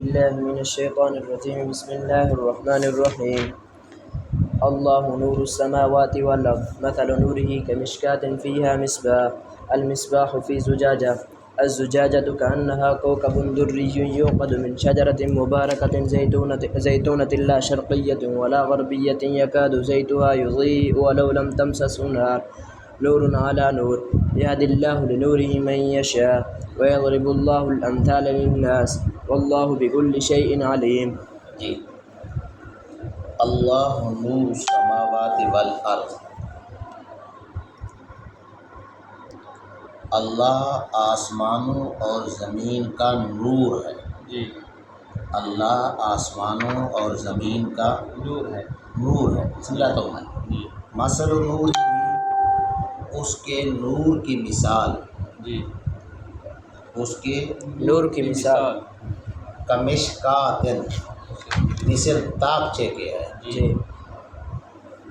بالله من الشيطان الرجيم. بسم الله الرحمن الرحيم. الله نور السماوات والأرض مثل نوره كمشكاة فيها مصباح المصباح في زجاجة الزجاجة كأنها كوكب دري يوقد من شجرة مباركة زيتونة لا شرقية ولا غربية يكاد زيتها يضيء ولو لم تمسسه نار نور على نور يهدي الله لنوره من يشاء ويضرب الله الأمثال للناس والله بكل شيء عليم. جی اللہ نور السماوات والارض، اللہ آسمانوں اور زمین کا نور ہے. جی اللہ آسمانوں اور زمین کا نور ہے. نور ہے. سمجھاتا ہوں میں. جی مثل نور، اس کے نور کی مثال، جی اس کے نور کی مثال کمشکات، مثل تاکچے کے ہے. جی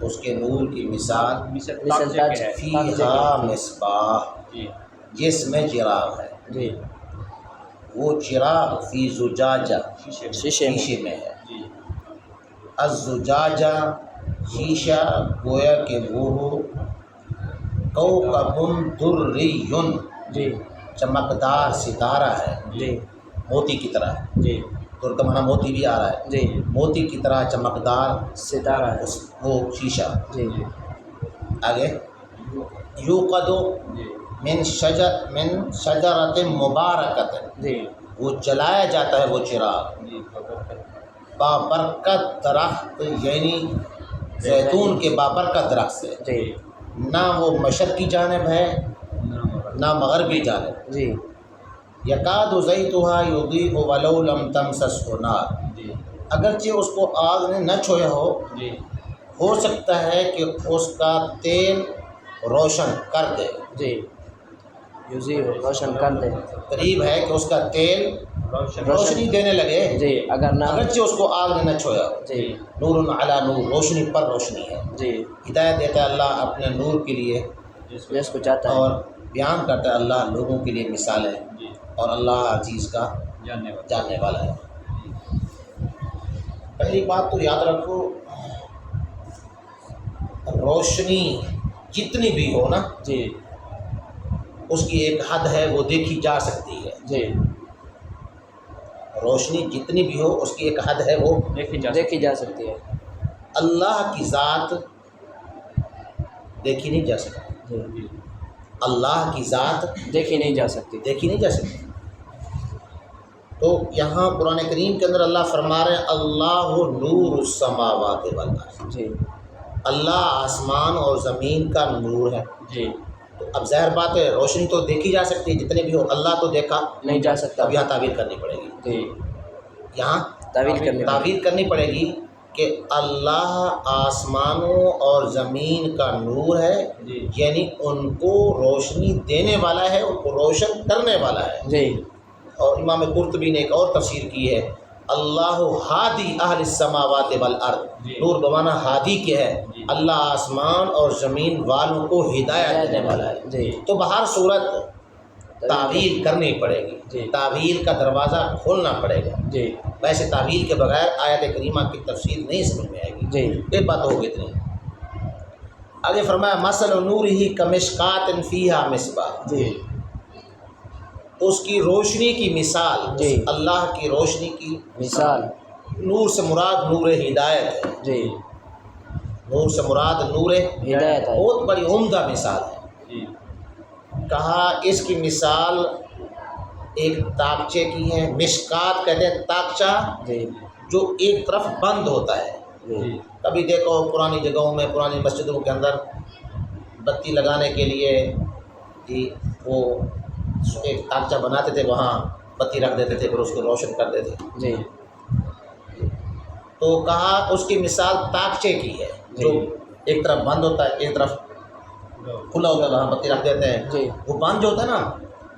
اس کے نور کی مثال مثل مثل تاج ہے. فیہا مصباح، جی جس میں چراغ ہے. جی وہ چراغ فی زجاجہ، شیشے میں. شیشے میں ہے. جی الزجاجہ شیشہ، گویا کہ وہ کوکب دری، جی چمکدار ستارہ ہے، جی موتی کی طرح. جی در کا معنی موتی بھی آ رہا ہے. جی موتی کی طرح چمکدار ستارہ ہے. وہ شیشہ. جی آگے یوقد جی من شجرۃ مبارکۃ، جی وہ جلایا جاتا ہے وہ چراغ جی بابرکت درخت، یعنی زیتون کے بابرکت درخت سے. جی نہ وہ مشرق کی جانب ہے نہ مغربی جانب. جی یکاد زیتھا یضیء ولو لم تمسسہ نار، جی اگرچہ اس کو آگ نے نہ چھویا جی ہو سکتا ہے کہ اس کا تیل روشن کر دے. جی یوزی روشن کر دے. قریب ہے کہ اس کا تیل روشنی دینے لگے، جی اگر نہ. اگرچہ اس کو آگ نے نہ چھویا ہو. جی نور علی نور، روشنی پر روشنی ہے. جی ہدایت دیتا ہے اللہ اپنے نور کے لیے، جس کو چاہتا ہے. اور بیان کرتا ہے اللہ لوگوں کے لیے مثالیں، جی اور اللہ ہر چیز کا جاننے والا ہے. پہلی بات تو یاد رکھو، روشنی جتنی بھی ہو نا، جی اس کی ایک حد ہے، وہ دیکھی جا سکتی ہے. جی روشنی جتنی بھی ہو اس کی ایک حد ہے، وہ دیکھی جا سکتی ہے. اللہ کی ذات دیکھی نہیں جا سکتی. جی اللہ کی ذات دیکھی نہیں جا سکتی. دیکھی نہیں جا سکتی. تو یہاں قرآن کریم کے اندر اللہ فرما رہے ہیں اللہ نور السماوات والارض، جی اللہ آسمان اور زمین کا نور ہے. جی تو اب ظاہر بات ہے روشنی تو دیکھی جا سکتی ہے جتنے بھی ہو، اللہ تو دیکھا نہیں جا سکتا. اب یہاں تعبیر کرنی پڑے گی. جی یہاں تعبیر کرنی پڑے گی کہ اللہ آسمانوں اور زمین کا نور ہے، جی یعنی ان کو روشنی دینے والا ہے، ان کو روشن کرنے والا ہے. جی اور امام قرطبی نے ایک اور تفسیر کی ہے، اللہ ہادی اہل السماوات والارض، جی نور بمانا ہادی کے ہے، جی اللہ آسمان اور زمین والوں کو ہدایت دینے والا ہے. جی تو بہر صورت تعبیر کرنی پڑے گی. جی تعبیر کا دروازہ کھولنا پڑے گا. جی ویسے تعبیر کے بغیر آیت کریمہ کی تفسیر نہیں سمجھ میں آئے گی. جی ایک بات ہوگی اتنی. آگے فرمایا مثل نورہ کمشکات فیہا مصباح، جی اس کی روشنی کی مثال، جی اللہ کی روشنی کی مثال. نور سے مراد نور ہدایت ہے. جی نور سے مراد نور ہدایت ہے. بہت بڑی عمدہ مثال ہے. جی کہا اس کی مثال ایک تاکچے کی ہے. مشکات کہتے ہیں تاکچہ جی جو ایک طرف بند ہوتا ہے. جی کبھی دیکھو پرانی جگہوں میں، پرانی مسجدوں کے اندر بتی لگانے کے لیے جی وہ ایک تاکچہ بناتے تھے، وہاں بتی رکھ دیتے تھے، پھر اس کو روشن کرتے تھے. جی تو کہا اس کی مثال تاکچے کی ہے جو ایک طرف بند ہوتا ہے، ایک طرف کھلا ہوتا ہے، وہاں بتی رکھ دیتے ہیں. جی وہ بند جو ہوتا ہے نا،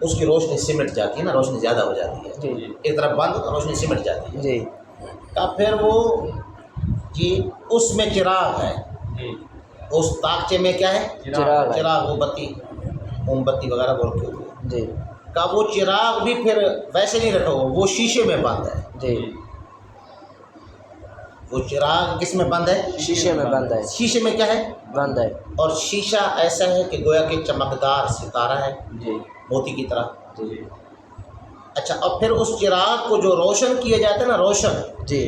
اس کی روشنی سمٹ جاتی ہے نا، روشنی زیادہ ہو جاتی ہے. جی ایک طرف بند روشنی سمٹ جاتی ہے. جی پھر وہ جی اس میں چراغ ہے، جی اس تاکچے میں کیا ہے؟ چراغ ہے. چراغ، وہ بتی موم بتی وغیرہ وہ رکھی ہوئی ہے. جی کا وہ چراغ بھی پھر ویسے نہیں رکھا ہوا، وہ شیشے میں بند ہے. جی وہ چراغ کس میں بند ہے؟ شیشے میں بند ہے. شیشے میں کیا ہے؟ بند ہے. اور شیشہ ایسا ہے کہ گویا کہ چمکدار ستارہ ہے جی موتی کی طرح. جی اچھا، اور پھر اس چراغ کو جو روشن کیا جاتا ہے نا، روشن، جی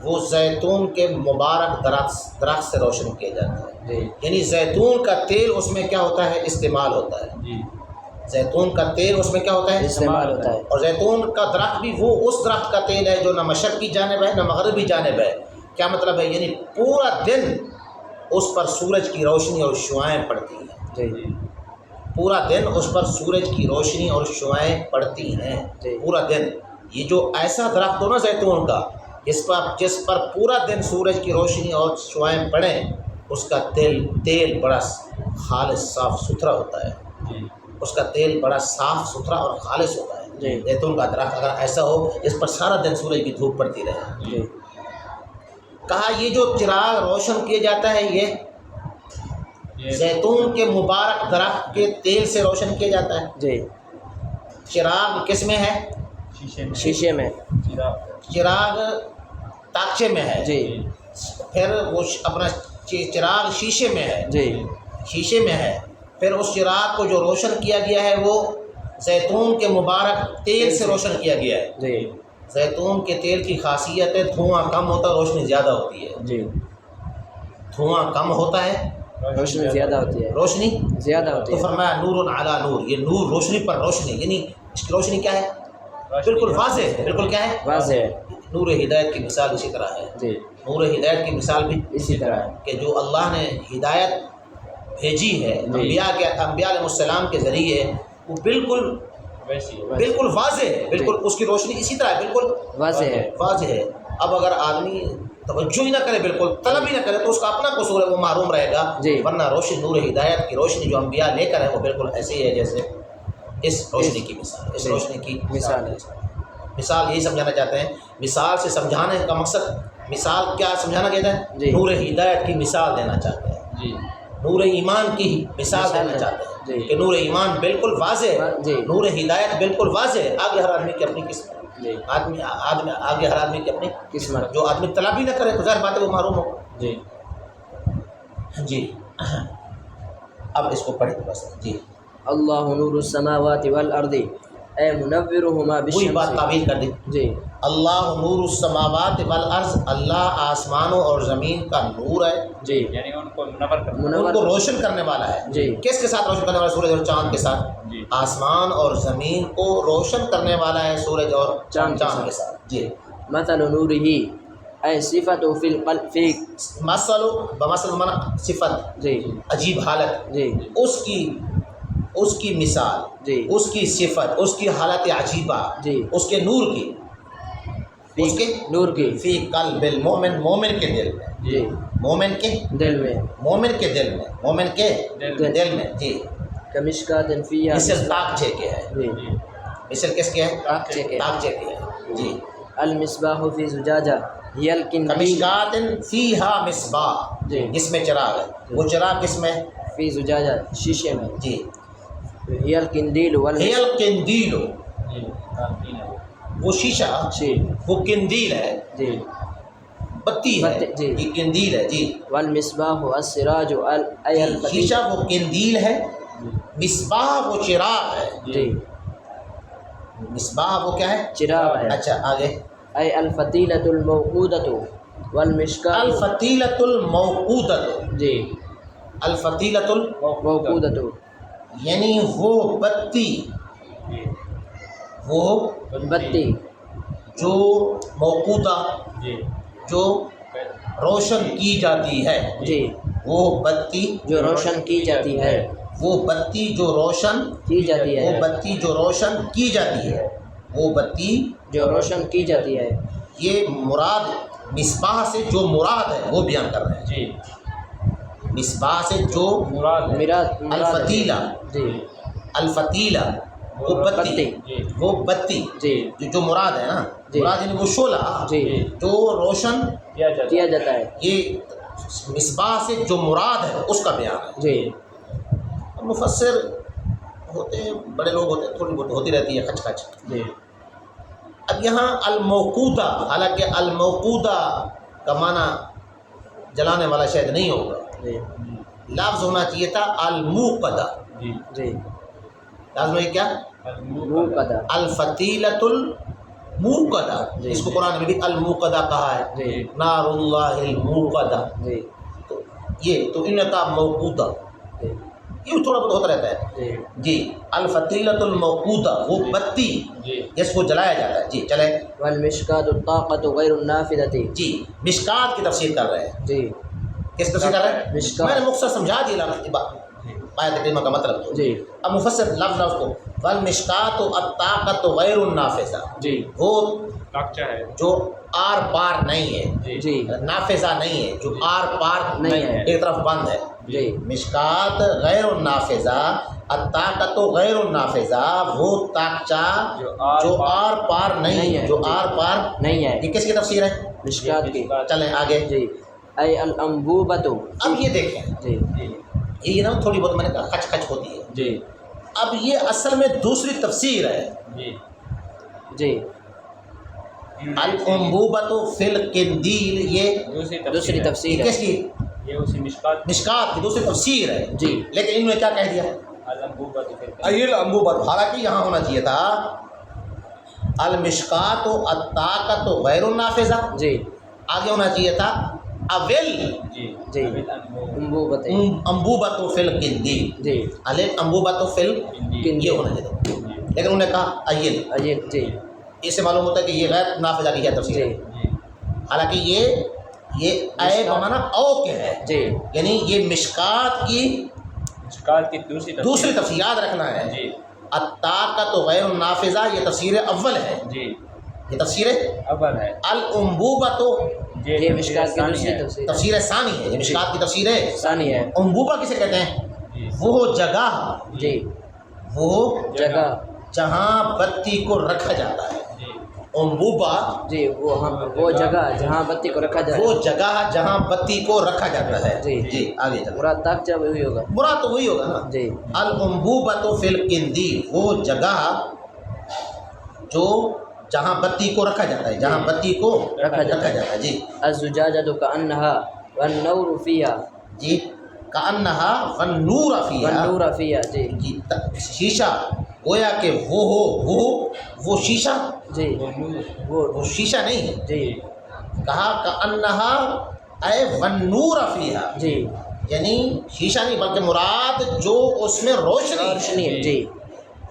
وہ زیتون کے مبارک درخت سے روشن کیا جاتا ہے. جی یعنی زیتون کا تیل اس میں کیا ہوتا ہے؟ استعمال ہوتا ہے. جی زیتون کا تیل اس میں کیا ہوتا ہے؟ استعمال ہوتا ہے. اور زیتون کا درخت بھی وہ اس درخت کا تیل ہے جو نہ مشرق کی جانب ہے نہ مغربی جانب ہے. کیا مطلب ہے؟ یعنی پورا دن اس پر سورج کی روشنی اور شعاعیں پڑتی ہیں. جی پورا دن اس پر سورج کی روشنی اور شعاعیں پڑتی ہیں. جی. پورا دن. یہ جو ایسا درخت ہو نا زیتون کا، جس پر پورا دن سورج کی روشنی اور شعاعیں پڑیں، اس کا تیل بڑا خالص صاف ستھرا ہوتا ہے. جی اس کا تیل بڑا صاف ستھرا اور خالص ہوتا ہے. جی. زیتون کا درخت اگر ایسا ہو جس پر سارا دن سورج کی دھوپ پڑتی رہے. جی. کہا یہ جو چراغ روشن کیا جاتا ہے یہ زیتون کے مبارک درخت کے تیل سے روشن کیا جاتا ہے. جی. چراغ کس میں ہے؟ شیشے میں. چراغ تاکچے میں ہے. جی. پھر وہ اپنا چراغ شیشے میں ہے. جی. شیشے میں ہے. پھر اس چراغ کو جو روشن کیا گیا ہے وہ زیتون کے مبارک تیل سے روشن کیا گیا ہے. جی. زیتون کے تیل کی خاصیت ہے دھواں کم ہوتا ہے، روشنی زیادہ ہوتی ہے. جی. دھواں کم ہوتا ہے، روشنی زیادہ ہوتی ہے. روشنی زیادہ ہوتی تو ہے. فرمایا نور علی نور. یہ نور روشنی پر روشنی، یعنی اس کی روشنی کیا ہے؟ بالکل واضح ہے. بالکل کیا ہے؟ واضح ہے. نور ہدایت کی مثال اسی طرح ہے. جی. نور ہدایت کی مثال بھی اسی طرح ہے کہ جو اللہ نے ہدایت بھیجی ہے انبیاء علیہ السلام کے ذریعے، وہ بالکل واضح ہے. بالکل اس کی روشنی اسی طرح ہے، بالکل واضح ہے. اب اگر آدمی توجہ ہی نہ کرے، بالکل طلب ہی نہ کرے، تو اس کا اپنا قصور ہے، وہ محروم رہے گا. جی. ورنہ روشنی نور ہدایت کی روشنی جو انبیاء لے کر ہے وہ بالکل ایسے ہی ہے جیسے اس روشنی کی مثال. اس روشنی کی مثال ہے. مثال یہی سمجھانا چاہتے ہیں. مثال سے سمجھانے کا مقصد، مثال کیا سمجھانا کہتا ہے؟ جی. نور ہدایت کی مثال دینا چاہتے ہیں. جی. نور ایمان کی مثال دینا چاہتے ہیں. جی. کہ نور ایمان بالکل واضح ہے. جی. نور ہدایت بالکل واضح ہے. آگے ہر آدمی کی اپنی قسمت. جی. آگے ہر آدمی کی اپنی قسمت. جو آدمی طلب ہی نہ کرے تو ظاہر بات ہے وہ محروم ہو. جی. جی. اب اس کو پڑھیں بس. جی. اللہ نور السماوات والارض اے منورہما وہی بالشمس. بات تعبیر کر دی. جی. اللہ نور السماوات والارض، اللہ آسمانوں اور زمین کا نور ہے. جی. یعنی ان کو منور کرنا. ان کو روشن کرنے والا ہے. جی. کس کے ساتھ روشن کرنے والا ہے؟ سورج اور چاند کے ساتھ. جی. آسمان اور زمین کو روشن کرنے والا ہے سورج اور چاند کے ساتھ. جی. مثل نورہ اے صفت فی القلب فی. بمثل من صفت، جی. عجیب حالت. جی. اس کی مثال، جی. اس کی صفت، اس کی حالت عجیبہ، جی. اس کے نور کی، اس کے نور کی فی قلب المؤمن، مومن کے دل میں. جی. مومن کے دل میں. مومن کے دل میں. مومن کے دل میں. جی. کمشکات فیہا. مثل تاکچے کے ہے. جی. مثل کس کے ہے؟ تاکچے کے. تاکچے کے ہے. جی. المصباح فی زجاجہ ہی الکندیل. کمشکات فیہا مصباح. جی. جس میں چراغ ہے. وہ چراغ کس میں؟ فی زجاجہ شیشے میں. جی. ہی الکندیل ہی القندیل، جی. وہ شیشہ، جی. وہ قندیل ہے، جی. بتی ہے. جی. یہ قندیل ہے. جی. والمصباح السراج ای الفتیل. شیشہ وہ قندیل ہے، مصباح وہ چراغ ہے. جی. مصباح وہ کیا ہے؟ چراغ ہے. اچھا آگے. ای الفتیلۃ الموقودۃ والمشکاۃ. الفتیلۃ الموقودۃ. جی. الفتیلۃ موقودۃ یعنی وہ بتی، وہ بتی جو موقودہ، جی. جو روشن کی جاتی ہے. جی. وہ بتی جو روشن کی جاتی ہے. وہ بتی جو روشن کی جاتی وہ ہے. بتی جو روشن کی جاتی ہے. وہ بتی جو روشن کی جاتی ہے. یہ مراد مصباح سے جو مراد ہے وہ بیان کر رہے ہیں. جی. مصباح سے جو مراد ہے. مراد. الفتیلہ، جی. الفتیلہ وہ بتی، جی. وہ بتی جی. جو مراد ہے نا. جی. مراد یعنی وہ شعلہ جی. جو روشن کیا جاتا ہے. یہ مصباح سے جو مراد ہے اس کا بیان ہے. جی. مفسر ہوتے ہیں بڑے لوگ ہوتے ہیں، تھوڑی بہت ہوتی رہتی ہے کھچ کھچ. جی اب یہاں الموقودہ، حالانکہ الموقودہ کا معنی جلانے والا شاید نہیں ہوگا، جی لفظ ہونا چاہیے تھا الموقدہ. جی جی لفظ میں کیا؟ موقدہ. الفتیلۃ الموقدہ، جی. اس کو قرآن میں بھی الموقدہ کہا ہے، جی نار اللہ الموقدہ. جی تو یہ تو ان کا موقودہ جی یہ تھوڑا بہت ہوتا رہتا ہے. جی جی الفتیلۃ الموقودہ، وہ بتی جی جس کو جلایا جاتا ہے. جی چلیں. والمشکاة الطاقة غیر النافذة. جی مشکات کی تفسیر کر رہے ہیں. جی کس تفسیر کر رہے ہیں؟ مشکات. میں نے مختصر سمجھا دیا آیت کریمہ کا مطلب تو. جی اب مفسر لفظ کو والمشکات الطاقۃ غیر النافذہ، جی وہ طاقچہ ہے. جو آر پار نہیں ہے، جی نافذہ نہیں ہے، جو آر پار نہیں ہے. ایک طرف بند ہے. جی مشکات غیر النافذہ، الطاقۃ غیر النافذہ، وہ طاقچہ جو آر پار نہیں ہے، جو آر پار نہیں ہے. یہ کس کی تفسیر ہے؟ مشکات کی. چلیں آگے. جی ای الانبوبۃ. اب یہ دیکھیں، جی یہ نا تھوڑی بہت میں نے کہا کھچ کھچ ہوتی ہے. جی اب یہ اصل میں دوسری تفسیر ہے. جی جی الانبوبۃ فی القندیل، یہ دوسری تفسیر ہے. کس کی؟ یہ اسی مشکات مشکات کی دوسری تفسیر ہے. جی لیکن انہوں نے کیا کہہ دیا؟ الانبوبۃ فی الانبوبۃ. حالانکہ یہاں ہونا چاہیے تھا المشکات الطاقۃ غیر النافذہ، جی آگے ہونا چاہیے تھا اول جی جی انبوبۃ. انبوبۃ فی القندیل. جی انبوبۃ فی القندیل یہ ہونا چاہیے تھا، لیکن انہوں نے کہا ایل. اجل. جی اس سے معلوم ہوتا ہے کہ یہ غیر نافذہ کی ہے تفسیر ہے. جی حالانکہ یہ اے بمانا او کے ہے، جی یعنی یہ مشکات کی مشکات کی دوسری تفسیر یاد رکھنا ہے. جی الطاقۃ غیر النافذہ یہ تفسیر اول ہے، جی یہ تفسیر اول ہے. الانبوبۃ یہ مشکات کی دوسری تفسیر. تفسیر ثانی ہے، یہ مشکات کی تفسیر ہے ثانی ہے. انبوبہ کسے کہتے ہیں؟ جی وہ جگہ، جی وہ جگہ. جہاں بتی کو رکھا جاتا ہے. جی انبوبہ جی وہ جگہ جہاں بتی کو رکھا جائے. وہ جگہ جہاں بتی کو رکھا جاتا ہے. جی. جی آگے چلیں. مراد طاقچہ وہی ہوگا. مراد تو وہی ہوگا نا. جی الانبوبۃ فی القندیل، وہ جگہ جو جہاں بتی کو رکھا جاتا ہے، جہاں بتی کو رکھا جاتا جاتا ہے. جی الزجاجۃ کأنها والنور فیہا. جی کأنہا والنور فیہا. والنور فیہا. جی جی شیشہ گویا کہ وہ ہو وہ شیشہ، جی وہ شیشہ نہیں. جی کہا کأنہا اے والنور فیہا، جی یعنی شیشہ نہیں بلکہ مراد جو اس میں روشنی روشنی ہے. ہے. جی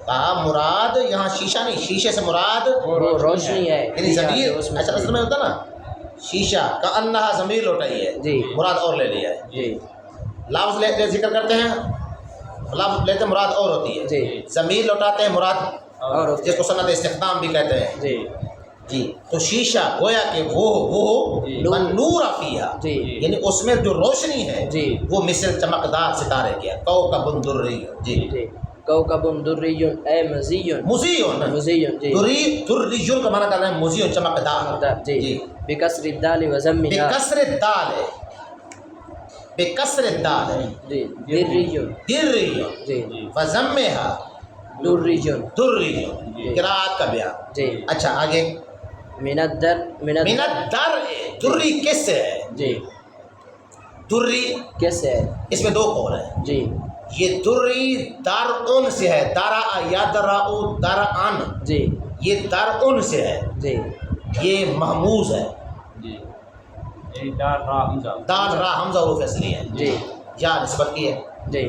کہا مراد یہاں شیشہ نہیں، شیشے سے مراد وہ روشنی ہے. یعنی ضمیر اس میں ایسا اصل میں ہوتا نا شیشہ کأنہا ضمیر لوٹائی ہے، جی مراد اور لے لیا ہے. جی لفظ لیتے ذکر کرتے ہیں، لفظ لیتے مراد اور ہوتی ہے. جی ضمیر لوٹاتے ہیں مراد اور جس کو صنعت استخدام بھی کہتے ہیں. جی جی تو شیشہ گویا کہ وہ والنور فیہا، جی یعنی اس میں جو روشنی ہے جی وہ مثل چمکدار ستارے کیا کوکب دری. جی جی کوکب دری اے مزین. مزیون مزین. جی دریون کا معنی کر رہے ہیں مزیون چمکدار. جی بکسر الدال وضمها. بکسر الدال ہے، بکسر الدال ہے. جی دریون. دریون جی وضمها دریون. دریون قرات کا بیان. جی اچھا آگے. من الدر من الدر دری کس سے ہے؟ جی دری کیسے ہے؟ اس میں دو قول ہیں. جی یہ دری در ان سے ہے، درا یدرا در ان، جی یہ در ان سے ہے، جی یہ محموز ہے. جی یعنی دار را حمزہ. دال را حمزہ حروف اصلی ہے. جی یا نسبت کی ہے جی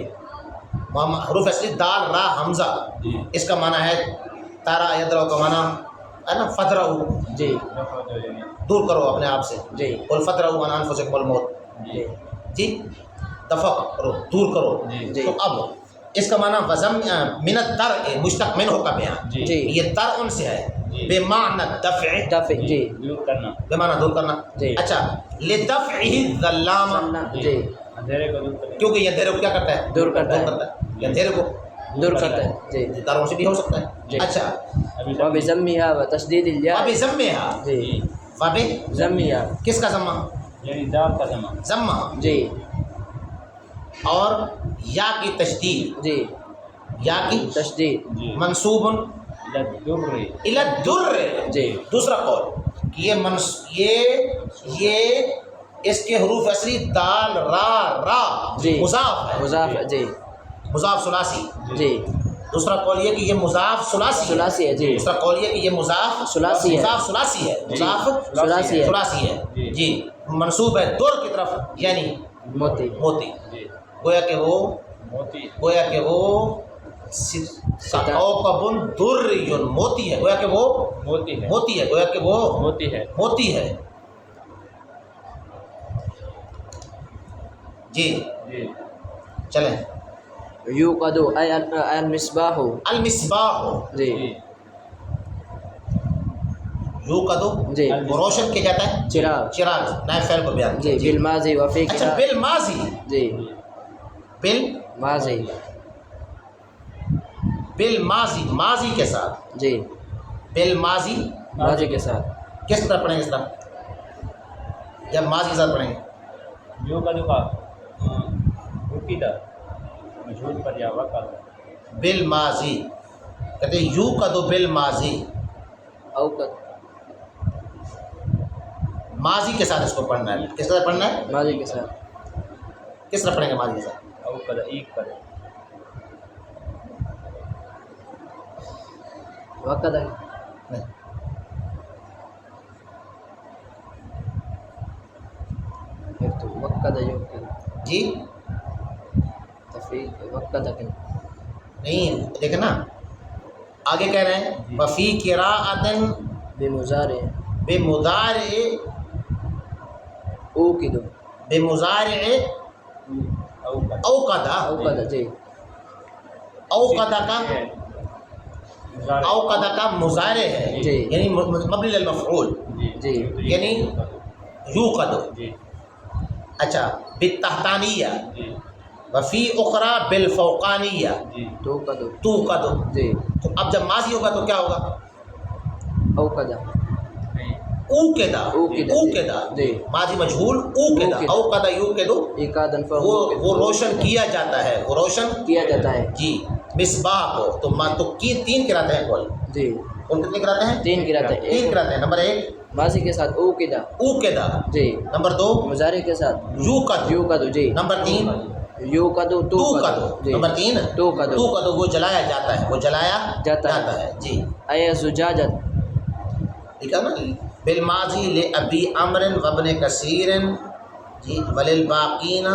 حروف اصلی دال را حمزہ. جی اس کا معنی ہے تارا یدرا کا معنی ہے نا فترہ، جی دور کرو اپنے آپ سے. جی قل فترہ عن انفسکم الموت. جی جی دفع کرو، دور کرو. جی تو اب اس کا معنی وزم من الدر مشتق منہ کا بیان. جی جی یہ در ان سے ہے بے معنی دفع، دفع. جی دور کرنا. بے معنی دور کرنا. جی. اچھا لدفعہ الظلام، جی اندھیرے کو دور کرنا. کیونکہ یہ اندھیرے کو کیا کرتا ہے؟ دور کرتا ہے. یہ اندھیرے کو دور کرتا ہے. جی داروں سے بھی ہو سکتا ہے. جی. اچھا وبضمها وتشديد الياء. اب ضمہ جی وب ضمها. کس کا ضمہ؟ یعنی دار کا زمان. ضمہ جی اور یا کی تشدید. جی یا کی تشدید جی منصوب للدر الی الدر. جی دوسرا قول کہ یہ اس کے حروف اصلی دال را جی مضاف ہے، مضاف جی مضاف ثلاثی. جی دوسرا قول یہ کہ یہ مضاف ثلاثی ثلاثی ہے جی دوسرا قول یہ کہ یہ مضاف ثلاثی ہے. مضاف ثلاثی ہے مضاف ثلاثی ہے. ثلاثی ہے جی منصوب ہے در کی طرف یعنی موتی موتی. جی گویا کہ وہ کوكب دري موتی ہے، گویا کہ وہ موتی ہے، گویا کہ وہ موتی ہے. جی چلیں. یوقد ای المصباح المصباح جی یوقد جی وہ روشن کیا جاتا ہے، چراغ چراغ نائب فعل کو بیان جی کیا. بالماضی وفی اچھا بالماضی جی بالماضی ماضی ماضی کے ساتھ جی بالماضی ماضی کے ساتھ کس طرح پڑھیں گے اس طرح یا ماضی کے ساتھ پڑھیں گے؟ جو کا وکیدہ مجھول پر یا وقت بالماضی کہتے ہیں یوقد بالماضی اوقد ماضی کے ساتھ اس کو پڑھنا ہے. کس طرح پڑھنا ہے؟ ماضی کے ساتھ کس طرح پڑھیں گے ماضی کے ساتھ؟ اوقد ایک پر وقت ہے نہیں. ایک تو وقت ہے یوقد جی تفریق وقت ہے نہیں دیکھیں نا آگے کہہ رہے ہیں وفی قراءۃ بمضارع بمضارع اوقد بمضارع اوقد اوقد جی اوقد کا مضارع ہے جی. یعنی مبنی للمفعول جی یعنی یوقد. جی اچھا بالتحتانیہ جی وفی اخرى بالفوقانیہ جی توقد توقد. جی تو اب جب ماضی ہوگا تو کیا ہوگا؟ اوقد اوقدا اوقدا جی ماضی مجہول اوقدا اوقدا یوقد ایقادن وہ روشن کیا جاتا ہے، وہ روشن کیا جاتا ہے جی مصباح کو. تو تین قراءتیں ہیں کل جی کل کتنی قراءتیں ہیں؟ تین قراءتیں تین ایک قراءتیں ہیں. نمبر ایک ماضی کے ساتھ اوقدا اوقدا. جی نمبر دو مضارع کے ساتھ یوقد. یوقد جی نمبر تین یوقد توقد. جی نمبر تین توقد توقد وہ جلایا جاتا ہے، وہ جلایا جاتا ہے. جی ای زجاجت ٹھیک ہے نا. بالماضی لابی عمر وابن کثیر جی وللباقین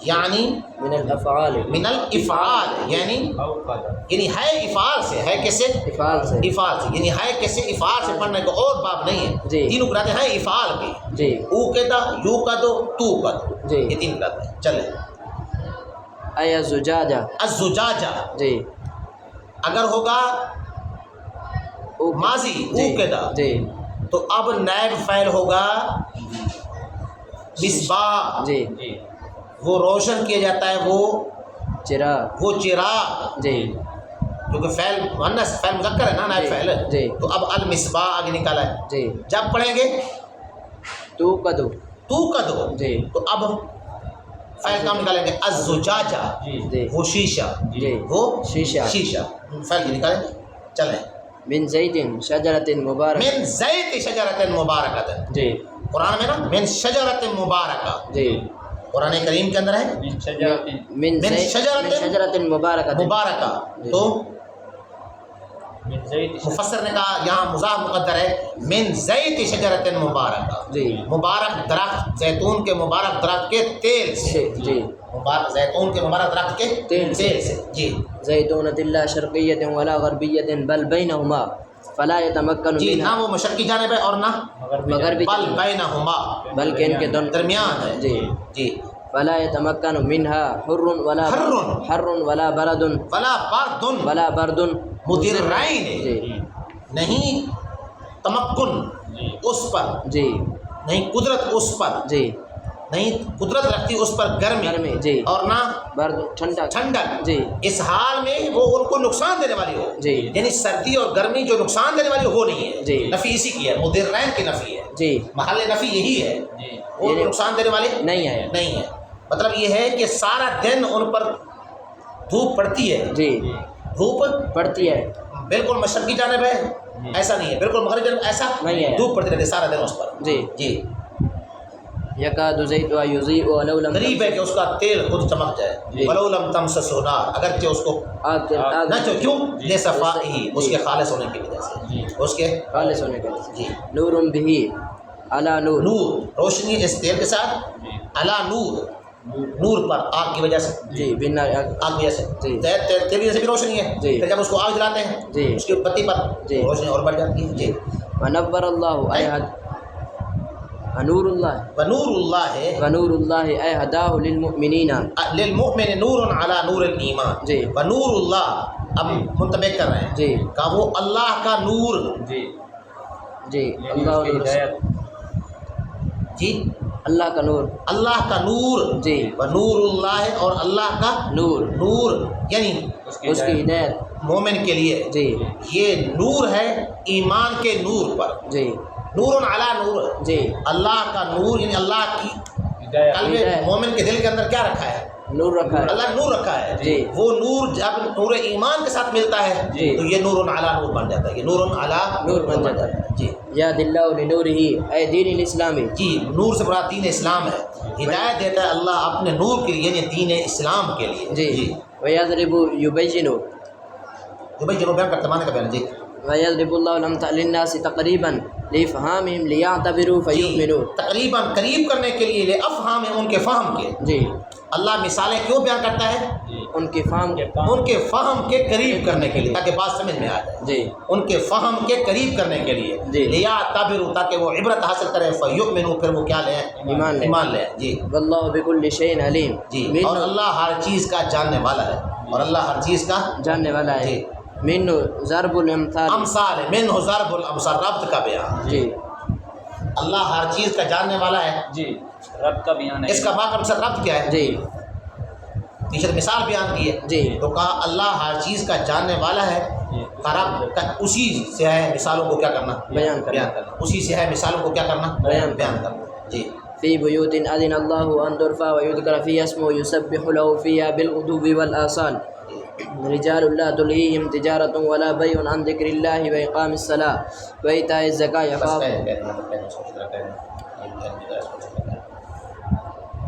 یعنی من الافعال من الافعال یعنی ہے افعال سے، ہے کیسے؟ افعال سے افعال سے یعنی ہے کیسے افعال سے پڑھنے کو اور باب نہیں ہے. جی. تینوں قراءتیں ہیں افعال کی جی اوقدا یوقد توقد. جی. یہ تین قراءتیں ہیں. چلیں ای زجاجہ الزجاجہ جی اگر ہوگا ماضی اوقدا جی تو اب نائب فعل ہوگا مصباح. جی وہ روشن کیا جاتا ہے، وہ چراغ جی کیونکہ فعل مؤنث فعل مذکر ہے نا نائب فعل. جی. تو اب المصباح آگے نکالا ہے. جی جب پڑھیں گے توقد توقد جی تو اب فعل کام نکالیں گے الزجاجہ جی وہ شیشہ جی وہ شیشہ فعل کی نکالیں گے. چلیں من زیت شجرت مبارک من زیت شجرۃ مبارکۃ. جی قرآن میں نا من شجرۃ مبارکہ جی قرآن کریم کے اندر ہے من شجرت شجرت مبارکۃ مبارکہ. جی. تو مفسر نے کہا یہاں مضاف مقدر ہے من زیت شجرۃ مبارکہ جی مبارک درخت زیتون کے مبارک درخت کے تیل سے. جی مبارک زیتون کے مبارک درخت کے تیل سے. جی زیتونۃ لا شرقیۃ ولا غربیۃ بل بینہما فلا يتمكن جی نہ منها وہ مشرقی جانب ہے اور نہ مغربی بل بینہما بلکہ ان کے درمیان ہے. جی جی فلا يتمكن منها حر ولا برد ولا برد ولا برد مدرعین جی نہیں تمکن اس پر جی نہیں قدرت اس پر جی نہیں قدرت رکھتی اس پر گرمی جی اور نہ برد ٹھنڈک. جی اس حال میں وہ ان کو نقصان دینے والی ہو. جی یعنی سردی اور گرمی جو نقصان دینے والی وہ نہیں ہے. جی نفی اسی کی ہے، مدرعین کی نفی ہے. جی محل نفی یہی ہے، وہ یعنی نقصان دینے والے نہیں ہے. نہیں ہے. مطلب یہ ہے کہ سارا دن ان پر دھوپ پڑتی ہے، جی دھوپ پڑتی ہے، بالکل مشرق کی جانب ہے ایسا نہیں ہے، بالکل مغرب جانب ایسا نہیں ہے، دھوپ پڑتی رہتی ہے سارا دن اس پر. جی جی یکاد زیتها یضیء ولو لم قریب ہے کہ اس کا تیل خود چمک جائے. جی. ولو لم تمسسہ نار، اگرچہ اس کو آگ نہ چو کیوں جی. لصفائہ، اس کے خالص ہونے کی وجہ سے، جی. اس کے خالص ہونے کے لیے. جی نور بہ علی نور، نور، روشنی اس تیل کے ساتھ، جی. علی نور، نور پر، آگ کی وجہ سے، جی بنا آگ کی وجہ سے، جی. تیل کی وجہ سے بھی روشنی ہے. جی. پھر جب اس کو آگ جلاتے ہیں جی. اس کی پتی پر جی. تو روشنی اور بڑھ جاتی ہے. جی ونور اللہ اے نور اللہ ونور اللہ ونور اللہ اے ہداہ للمؤمنین، للمؤمن نور علی نور الایمان. جی. ونور اللہ، اب منطبق کر رہے ہیں جی کہ وہ اللہ کا نور. جی جی یعنی اللہ اس کی نور، ہدایت. جی اللہ کا نور، اللہ کا نور. جی ونور اللہ، اور اللہ کا نور، نور یعنی اس کی ہدایت. مومن کے لیے جی یہ نور ہے ایمان کے نور پر. جی نور علی نور، جی اللہ کا نور یعنی اللہ کی ہدایت. قلب ہدایت. مومن کے دل کے اندر کیا رکھا ہے؟ نور رکھا ہے. اللہ نے نور رکھا ہے. جی. وہ نور جب نور ایمان کے ساتھ ملتا ہے جی. تو یہ نور علی نور بن جاتا ہے. یہ نور علی نور بن جاتا ہے. جی یا دلہ لنورہ اے دین الاسلامی. جی نور سے مراد دین اسلام ہے. ہدایت دیتا ہے اللہ اپنے نور کے لیے یعنی دین اسلام کے لیے. جی ویضرب یبین جو بھائی جنوب بیان کرتے مانے کا بیان. جی ویضرب اللہ الامثال للناس تقریبا لافہامہم لیعتبروا فیؤمنوا. تقریباً قریب کرنے کے لیے افہام ہے ان کے فہم کے. جی اللہ مثالیں کیوں بیان کرتا ہے؟ جی. ان کی فہم کے. ان کے فہم کے قریب کرنے کے لیے تاکہ بات سمجھ میں آ جائے. جی ان کے فہم کے قریب کرنے کے لیے. جی. لیعتبروا، تاکہ وہ عبرت حاصل کرے. فیؤمنوا، پھر وہ کیا لیں؟ ایمان لیں. ایمان لیں. جی واللہ بکل شیء علیم. جی اور اللہ ہر چیز کا جاننے والا ہے، اور اللہ ہر چیز کا جاننے والا ہے. جی. من ضرب الامثال. امثال منہ ضرب الامثال، ربط کا بیان. جی اللہ ہر چیز کا جاننے والا ہے. جی رب کا بیان ہے. اس کا باقی مقصد ربط کیا ہے؟ جی پیچھے مثال بیان کی ہے جی تو کہا اللہ ہر چیز کا جاننے والا ہے. جی. رب کا اسی سے ہے مثالوں کو کیا کرنا؟ بیان کرنا. اسی سے ہے مثالوں کو کیا کرنا؟ بیان کرنا. جی فی بیوت اذن اللہ ان ترفع ویذکر فیہا اسمہ یسبح لہ فیہا بالغدو والآصال رجال لا تلہیہم تجارۃ ولا بیع عن ذکر اللہ واقام الصلاۃ وایتاء الزکاۃ بس کہہ